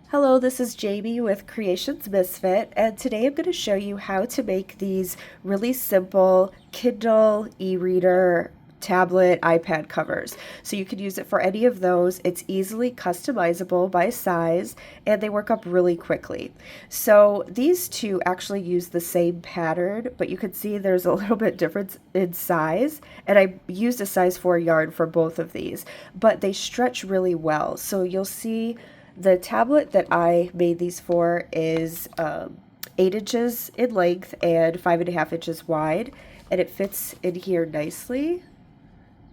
Hello, this is Jamie with Creations Misfit, and today I'm going to show you how to make these really simple Kindle, e-reader, tablet, iPad covers. So you can use it for any of those. It's easily customizable by size, and they work up really quickly. So these two actually use the same pattern, but you can see there's a little bit difference in size, and I used a size 4 yarn for both of these, but they stretch really well. So you'll see the tablet that I made these for is 8 inches in length and 5.5 inches wide, and it fits in here nicely,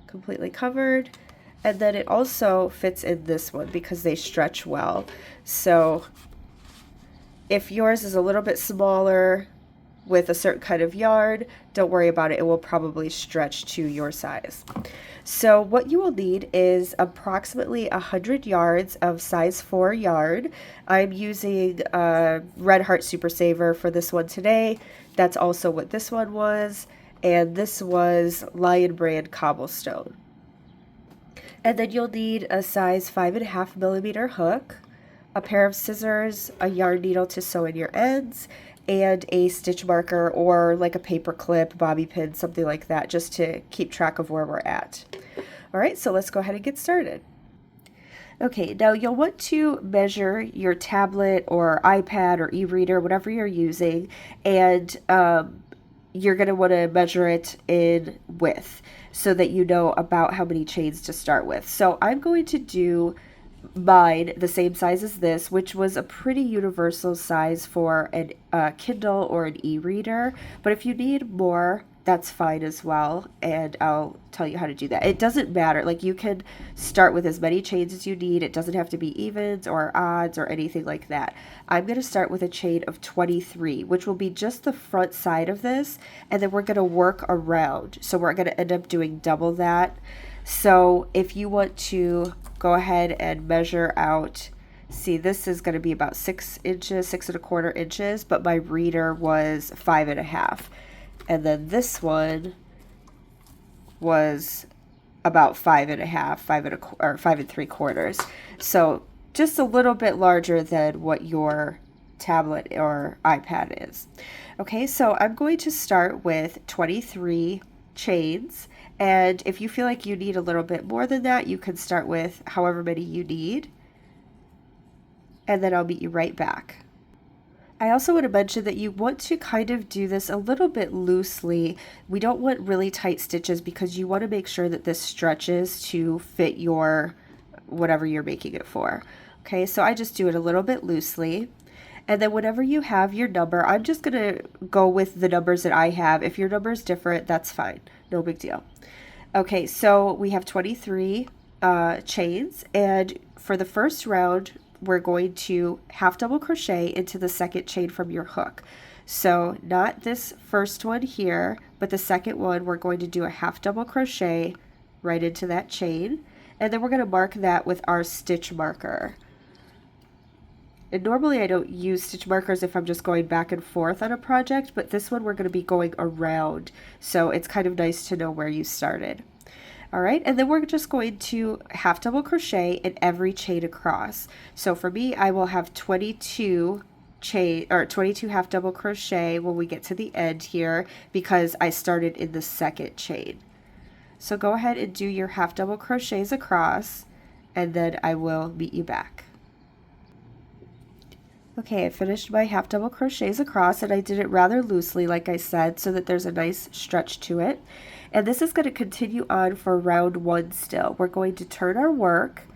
completely covered. And then it also fits in this one because they stretch well. So if yours is a little bit smaller with a certain kind of yarn, don't worry about it. It will probably stretch to your size. So what you will need is approximately 100 yards of size 4 yarn. I'm using Red Heart Super Saver for this one today. That's also what this one was. And this was Lion Brand Cobblestone. And then you'll need a size 5.5 millimeter hook, a pair of scissors, a yarn needle to sew in your ends, and a stitch marker or like a paper clip, bobby pin, something like that, just to keep track of where we're at. All right, so let's go ahead and get started. Okay, now you'll want to measure your tablet or iPad or e-reader, whatever you're using, and you're going to want to measure it in width so that you know about how many chains to start with. So I'm going to do mine the same size as this, which was a pretty universal size for a Kindle or an e-reader. But if you need more, that's fine as well, and I'll tell you how to do that. It doesn't matter. Like, you can start with as many chains as you need. It doesn't have to be evens or odds or anything like that. I'm going to start with a chain of 23, which will be just the front side of this, and then we're going to work around. So we're going to end up doing double that. So if you want to go ahead and measure out, see, this is going to be about 6 inches, 6.25 inches, but my reader was 5.5. And then this one was about 5.5, 5.75. So just a little bit larger than what your tablet or iPad is. Okay, so I'm going to start with 23 chains. And if you feel like you need a little bit more than that, you can start with however many you need. And then I'll meet you right back. I also want to mention that you want to kind of do this a little bit loosely. We don't want really tight stitches because you want to make sure that this stretches to fit your whatever you're making it for. Okay, so I just do it a little bit loosely. And then whenever you have your number, I'm just going to go with the numbers that I have. If your number is different, that's fine. No big deal. Okay, so we have 23 chains, and for the first round, we're going to half double crochet into the second chain from your hook. So not this first one here, but the second one, we're going to do a half double crochet right into that chain, and then we're going to mark that with our stitch marker. And normally I don't use stitch markers if I'm just going back and forth on a project, but this one we're going to be going around, so it's kind of nice to know where you started. All right, and then we're just going to half double crochet in every chain across. So for me, I will have 22 half double crochet when we get to the end here because I started in the second chain. So go ahead and do your half double crochets across, and then I will meet you back. Okay, I finished my half double crochets across, and I did it rather loosely, like I said, so that there's a nice stretch to it. And this is going to continue on for round 1 still. We're going to turn our work,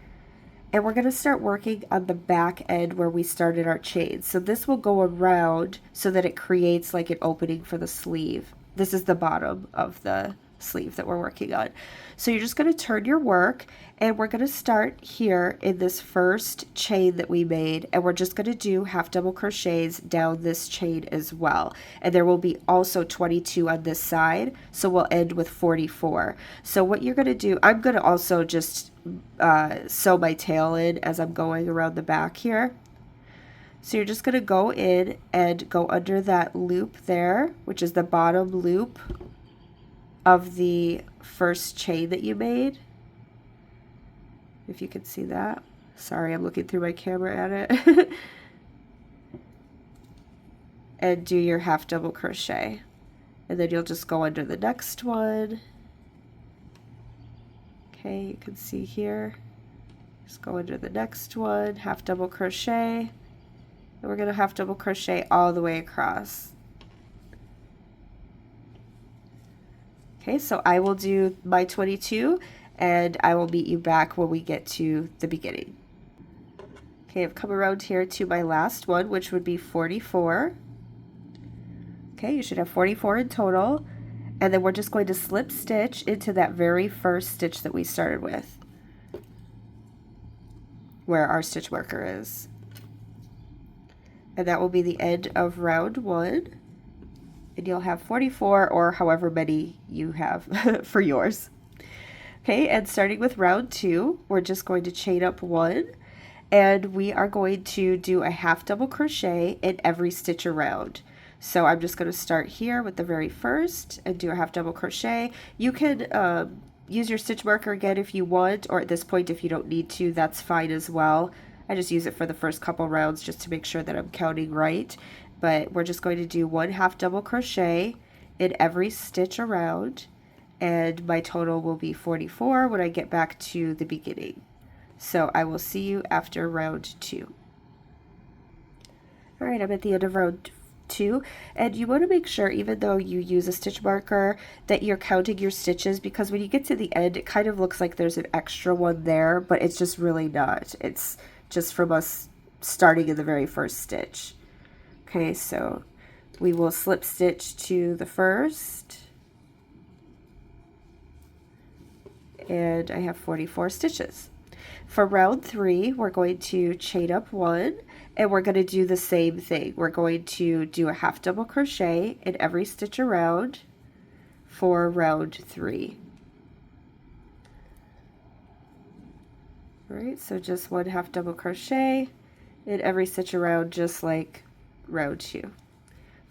and we're going to start working on the back end where we started our chains. So this will go around so that it creates like an opening for the sleeve. This is the bottom of the sleeve that we're working on. So you're just going to turn your work, and we're going to start here in this first chain that we made, and we're just going to do half double crochets down this chain as well. And there will be also 22 on this side, so we'll end with 44. So what you're going to do, I'm going to also just sew my tail in as I'm going around the back here. So you're just going to go in and go under that loop there, which is the bottom loop of the first chain that you made, if you can see that. Sorry, I'm looking through my camera at it. And do your half double crochet. And then you'll just go under the next one. Okay, you can see here. Just go under the next one, half double crochet. And we're going to half double crochet all the way across. Okay, so I will do my 22 and I will meet you back when we get to the beginning. Okay, I've come around here to my last one, which would be 44. Okay, you should have 44 in total. And then we're just going to slip stitch into that very first stitch that we started with, where our stitch marker is. And that will be the end of round 1. And you'll have 44 or however many you have for yours. Okay, and starting with round 2, we're just going to chain up 1, and we are going to do a half double crochet in every stitch around. So I'm just going to start here with the very first and do a half double crochet. You can use your stitch marker again if you want, or at this point if you don't need to, that's fine as well. I just use it for the first couple rounds just to make sure that I'm counting right. But we're just going to do 1 half double crochet in every stitch around, and my total will be 44 when I get back to the beginning. So I will see you after round 2. All right, I'm at the end of round 2, and you want to make sure, even though you use a stitch marker, that you're counting your stitches, because when you get to the end it kind of looks like there's an extra one there, but it's just really not. It's just from us starting in the very first stitch. Okay, so we will slip stitch to the first, and I have 44 stitches. For round 3, we're going to chain up 1, and we're going to do the same thing. We're going to do a half double crochet in every stitch around for round 3. All right, so just 1 half double crochet in every stitch around, just like round 2.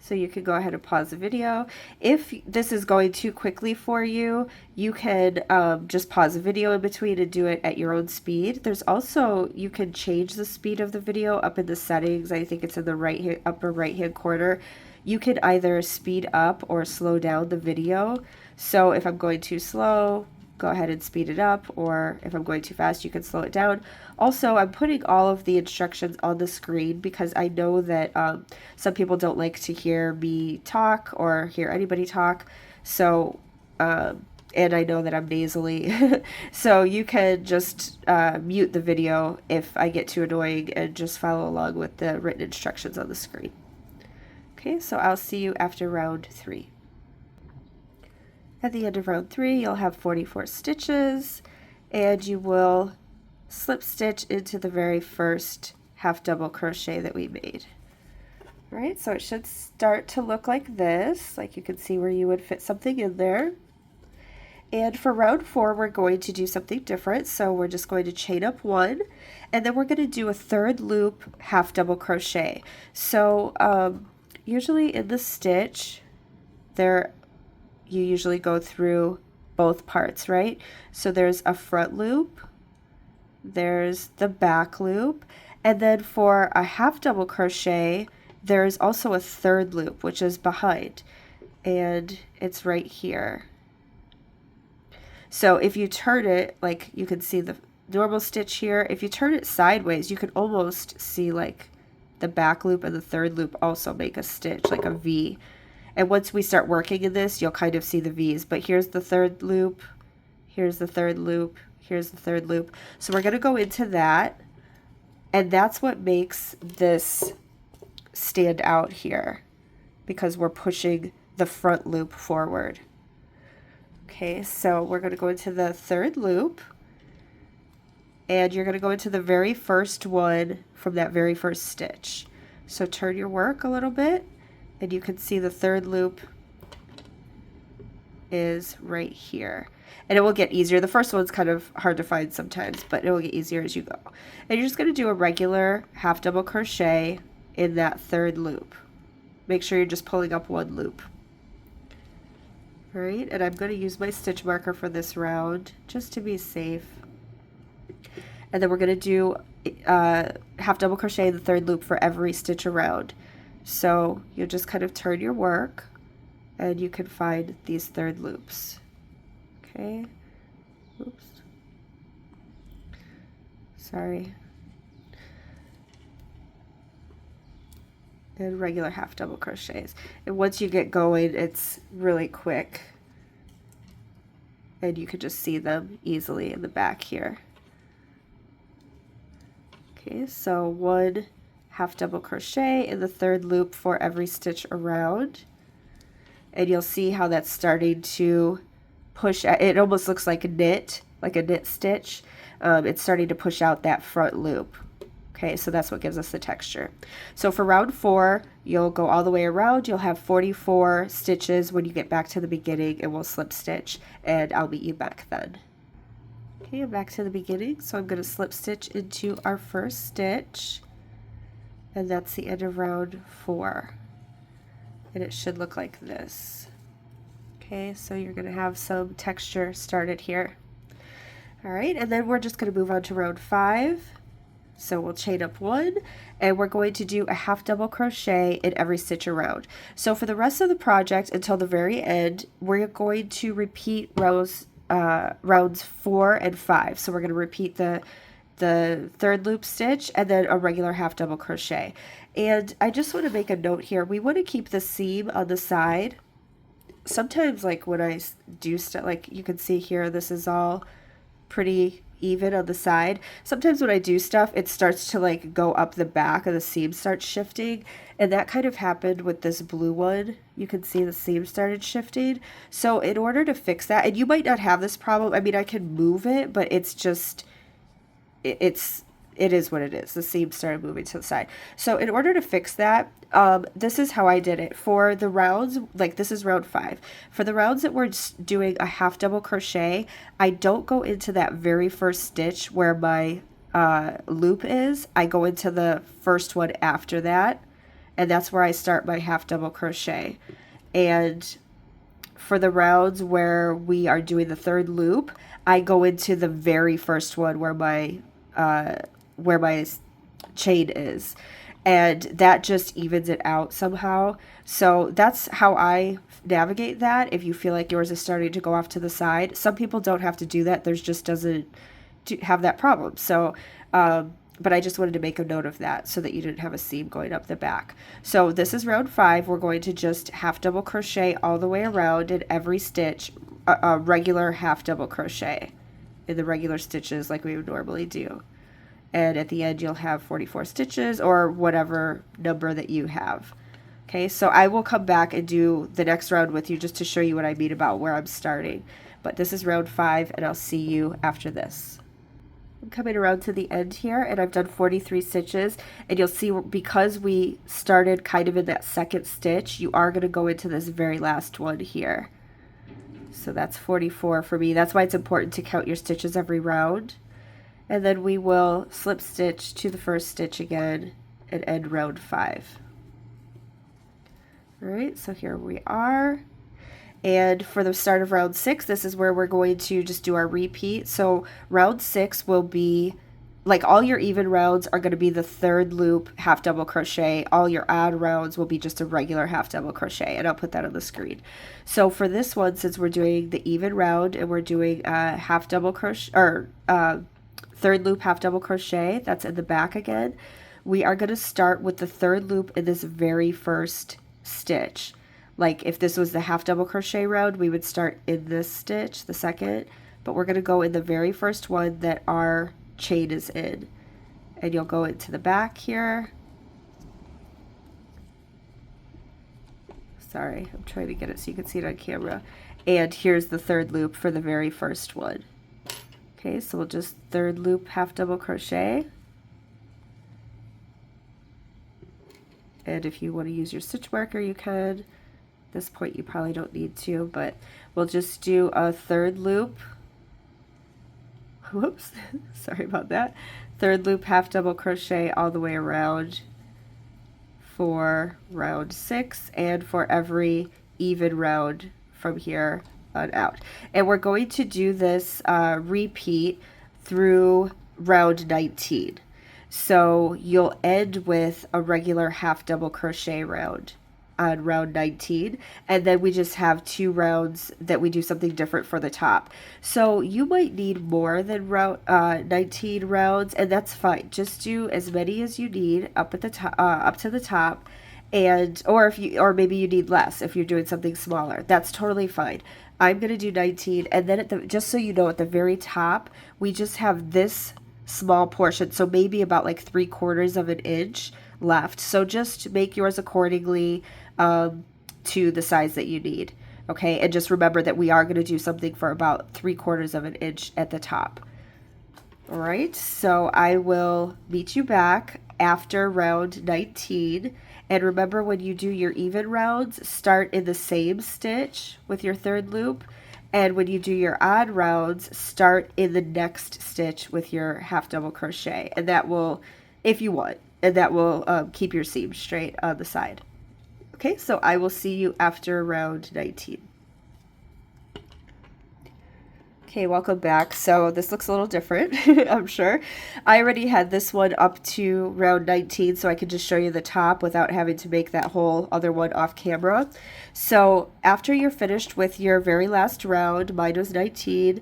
So you can go ahead and pause the video. If this is going too quickly for you, you can just pause the video in between and do it at your own speed. There's also, you can change the speed of the video up in the settings. I think it's in the upper right hand corner. You can either speed up or slow down the video. So if I'm going too slow, go ahead and speed it up, or if I'm going too fast, you can slow it down. Also, I'm putting all of the instructions on the screen because I know that some people don't like to hear me talk or hear anybody talk. So, and I know that I'm nasally. So you can just mute the video if I get too annoying and just follow along with the written instructions on the screen. Okay, so I'll see you after round 3. At the end of round 3, you'll have 44 stitches, and you will slip stitch into the very first half double crochet that we made. All right, so it should start to look like this, like you can see where you would fit something in there. And for round 4, we're going to do something different. So we're just going to chain up 1, and then we're going to do a 3rd loop half double crochet. So usually in the stitch, you usually go through both parts, right? So there's a front loop, there's the back loop, and then for a half double crochet, there's also a 3rd loop, which is behind, and it's right here. So if you turn it, like you can see the normal stitch here, if you turn it sideways, you can almost see like the back loop and the 3rd loop also make a stitch, like a V. And once we start working in this, you'll kind of see the V's. But here's the 3rd loop, here's the 3rd loop, here's the 3rd loop. So we're going to go into that, and that's what makes this stand out here, because we're pushing the front loop forward. Okay, so we're going to go into the 3rd loop, and you're going to go into the very first one from that very first stitch. So turn your work a little bit, and you can see the 3rd loop is right here. And it will get easier. The first one's kind of hard to find sometimes, but it will get easier as you go. And you're just going to do a regular half double crochet in that 3rd loop. Make sure you're just pulling up 1 loop. All right, and I'm going to use my stitch marker for this round just to be safe. and then we're going to do half double crochet in the third loop for every stitch around. So you'll just kind of turn your work and you can find these third loops. Okay, oops, sorry, and regular half double crochets. And once you get going, it's really quick and you can just see them easily in the back here. Okay, so 1 half double crochet in the third loop for every stitch around, and you'll see how that's starting to push. It almost looks like a knit stitch. It's starting to push out that front loop. Okay, so that's what gives us the texture. So for round 4, you'll go all the way around. You'll have 44 stitches when you get back to the beginning, and we'll slip stitch, and I'll meet you back then. Okay, I'm back to the beginning, so I'm going to slip stitch into our first stitch, and that's the end of round 4. And it should look like this. Okay, so you're going to have some texture started here. All right, and then we're just going to move on to round 5. So we'll chain up 1, and we're going to do a half double crochet in every stitch around. So for the rest of the project until the very end, we're going to repeat rounds 4 and 5. So we're going to repeat the third loop stitch and then a regular half double crochet. And I just want to make a note here. We want to keep the seam on the side. Sometimes, like when I do stuff, like you can see here, this is all pretty even on the side. Sometimes when I do stuff, it starts to like go up the back and the seam starts shifting, and that kind of happened with this blue one. You can see the seam started shifting. So in order to fix that, and you might not have this problem, I mean, I can move it, but it's just, it is what it is. The seam started moving to the side. So in order to fix that, this is how I did it. For the rounds, like this is round 5. For the rounds that we're doing a half double crochet, I don't go into that very first stitch where my loop is. I go into the first one after that, and that's where I start my half double crochet. And for the rounds where we are doing the third loop, I go into the very first one where my chain is, and that just evens it out somehow. So that's how I navigate that. If you feel like yours is starting to go off to the side, some people don't have to do that. Theirs just doesn't have that problem. So but I just wanted to make a note of that so that you didn't have a seam going up the back. So this is round 5. We're going to just half double crochet all the way around in every stitch, a regular half double crochet in the regular stitches like we would normally do. And at the end you'll have 44 stitches or whatever number that you have. Okay, so I will come back and do the next round with you just to show you what I mean about where I'm starting. But this is round 5, and I'll see you after this. I'm coming around to the end here, and I've done 43 stitches, and you'll see because we started kind of in that second stitch, you are going to go into this very last one here. So that's 44 for me. That's why it's important to count your stitches every round. And then we will slip stitch to the first stitch again and end round 5. All right, so here we are. And for the start of round 6, this is where we're going to just do our repeat. So round 6 will be, like all your even rounds are going to be the third loop half double crochet. All your odd rounds will be just a regular half double crochet, and I'll put that on the screen. So for this one, since we're doing the even round and we're doing a half double crochet, or third loop half double crochet, that's in the back again, we are going to start with the third loop in this very first stitch. Like if this was the half double crochet round, we would start in this stitch, the second, but we're going to go in the very first one that our chain is in, and you'll go into the back here. Sorry, I'm trying to get it so you can see it on camera. And here's the third loop for the very first one. Okay, so we'll just third loop half double crochet. And if you want to use your stitch marker, you can. At this point you probably don't need to, but we'll just do a third loop. Whoops, sorry about that. Third loop half double crochet all the way around for round 6 and for every even round from here on out. And we're going to do this repeat through round 19. So you'll end with a regular half double crochet round on round 19, and then we just have 2 rounds that we do something different for the top. So you might need more than round 19 rounds, and that's fine. Just do as many as you need up at the top, up to the top, and or maybe you need less if you're doing something smaller. That's totally fine. I'm gonna do 19, and then just so you know, at the very top we just have this small portion, so maybe about like 3/4 of an inch left. So just make yours accordingly to the size that you need. Okay, and just remember that we are going to do something for about 3/4 of an inch at the top. All right, so I will meet you back after round 19. And remember, when you do your even rounds, start in the same stitch with your 3rd loop. And when you do your odd rounds, start in the next stitch with your half double crochet. And that will, if you want, and that will keep your seam straight on the side. Okay, so I will see you after round 19. Okay, welcome back. So this looks a little different, I'm sure. I already had this one up to round 19, so I could just show you the top without having to make that whole other one off camera. So after you're finished with your very last round, mine was 19,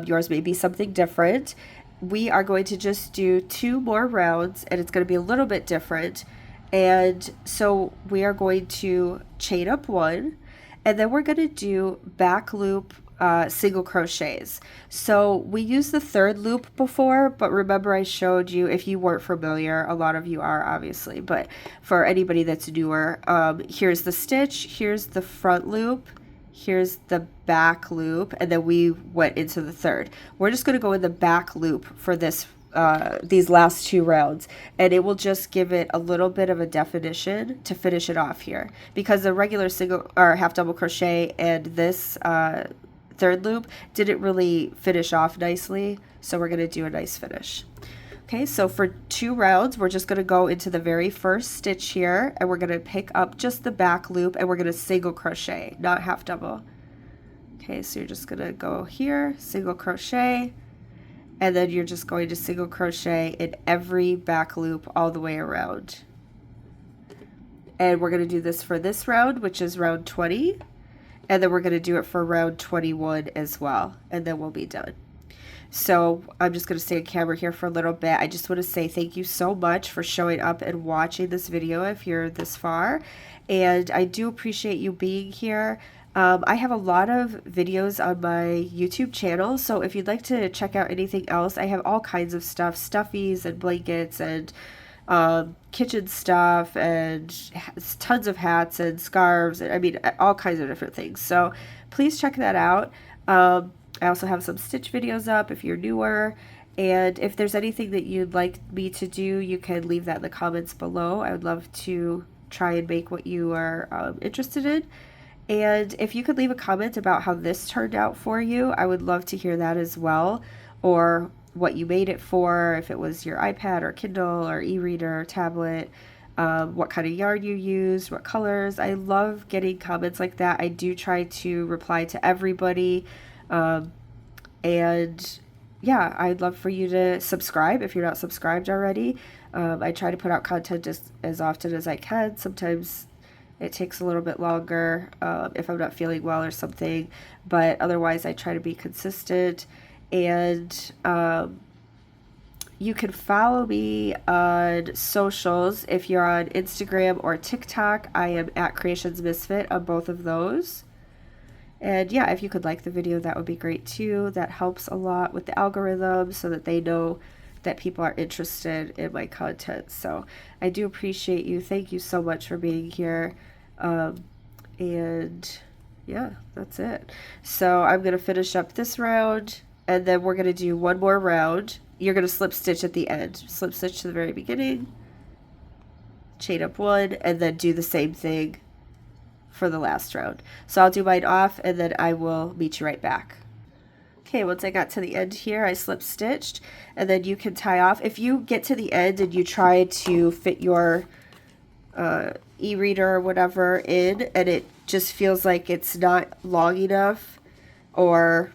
yours may be something different. We are going to just do 2 more rounds, and it's going to be a little bit different. And so we are going to chain up 1, and then we're going to do back loop single crochets. So we used the 3rd loop before, but remember I showed you, if you weren't familiar, a lot of you are obviously, but for anybody that's newer, here's the stitch, here's the front loop, here's the back loop, and then we went into the 3rd. We're just going to go in the back loop for this these last 2 rounds, and it will just give it a little bit of a definition to finish it off here, because the regular single or half double crochet and this 3rd loop didn't really finish off nicely, so we're going to do a nice finish. Okay, so for 2 rounds, we're just going to go into the very first stitch here, and we're going to pick up just the back loop, and we're going to single crochet, not half double. Okay, so you're just going to go here, single crochet, and then you're just going to single crochet in every back loop all the way around. And we're going to do this for this round, which is round 20, and then we're going to do it for round 21 as well, and then we'll be done. So I'm just going to stay on camera here for a little bit. I just want to say thank you so much for showing up and watching this video if you're this far, and I do appreciate you being here. I have a lot of videos on my YouTube channel, so if you'd like to check out anything else, I have all kinds of stuff, stuffies and blankets and kitchen stuff and tons of hats and scarves, and I mean all kinds of different things. So please check that out. I also have some stitch videos up if you're newer, and if there's anything that you'd like me to do, you can leave that in the comments below. I would love to try and make what you are interested in. And if you could leave a comment about how this turned out for you, I would love to hear that as well, or what you made it for, if it was your iPad or Kindle or e-reader or tablet, what kind of yarn you used, what colors. I love getting comments like that. I do try to reply to everybody, and yeah, I'd love for you to subscribe if you're not subscribed already. I try to put out content as often as I can. Sometimes it takes a little bit longer if I'm not feeling well or something, but otherwise I try to be consistent. And you can follow me on socials. If you're on Instagram or TikTok, I am at Creations Misfit on both of those. And yeah, if you could like the video, that would be great too. That helps a lot with the algorithm so that they know that people are interested in my content. So I do appreciate you. Thank you so much for being here. And yeah, that's it. So I'm going to finish up this round, and then we're going to do 1 more round. You're going to slip stitch at the end. Slip stitch to the very beginning, chain up 1, and then do the same thing for the last round. So I'll do mine off, and then I will meet you right back. Okay, once I got to the end here, I slip stitched, and then you can tie off. If you get to the end and you try to fit your e-reader or whatever in, and it just feels like it's not long enough, or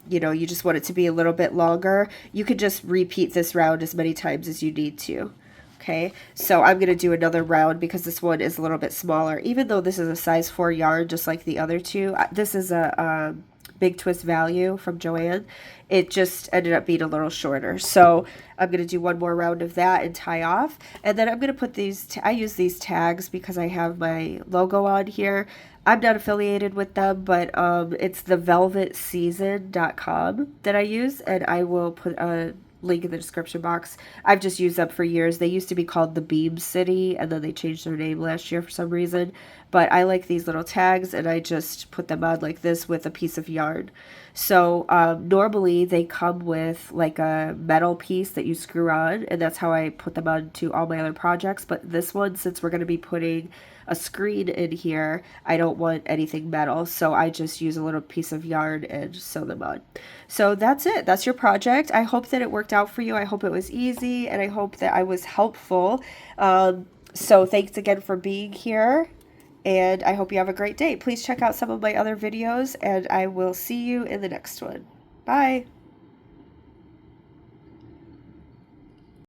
you know, you just want it to be a little bit longer, you could just repeat this round as many times as you need to. Okay, so I'm going to do another round because this one is a little bit smaller. Even though this is a size 4 yarn, just like the other two, this is a Big Twist Value from Joanne. It just ended up being a little shorter. So I'm going to do one more round of that and tie off. And then I'm going to put these, I use these tags because I have my logo on here. I'm not affiliated with them, but it's the velvetseason.com that I use, and I will put a link in the description box. I've just used them for years. They used to be called the Beam City, and then they changed their name last year for some reason. But I like these little tags, and I just put them on like this with a piece of yarn. So normally they come with like a metal piece that you screw on, and that's how I put them on to all my other projects. But this one, since we're going to be putting a screen in here, I don't want anything metal, so I just use a little piece of yarn and sew them on. So that's it. That's your project. I hope that it worked out for you. I hope it was easy, and I hope that I was helpful. So thanks again for being here, and I hope you have a great day. Please check out some of my other videos, and I will see you in the next one. Bye.